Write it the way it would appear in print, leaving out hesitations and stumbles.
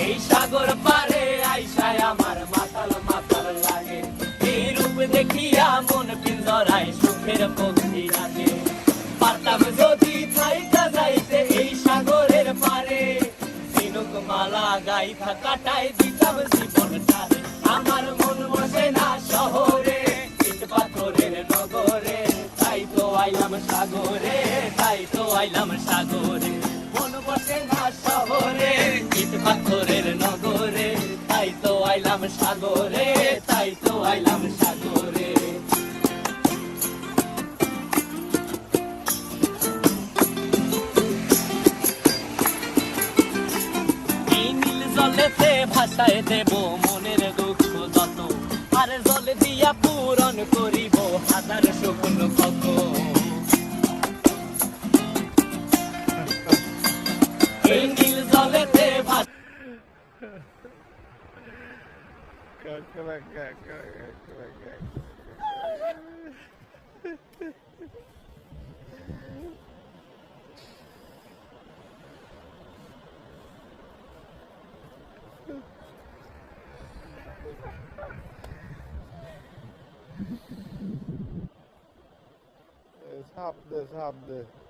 এই সাগর পারে আইসায় আমার মাতাল মাতাল লাগে, এই রূপ দেখিয়া মন পিঞ্জরায় সুখের পক্ষী লাগে। পারতাম যদি থাইকা যাইতে এই সাগরের পারে, ঝিনুক মালা গাইথা কাটাই দিতাম জীবনটারে। আমার মন বসে না শহরে, ইট পাথরের নগরে, তাই তো আইলাম সাগরে, তাই তো আইলাম সাগরে। মন বসে না শহরে, ইট পাথরের নগরে, তাই তো আইলাম সাগরে, তাই তো আইলাম সাগরে। এই নীল জলেতে ভাসায় দেব মনের দুঃখ যত, আর জল দিয়া পূরণ করিব হাজার স্বপ্ন কত। এই নীল জলেতে Sabdı.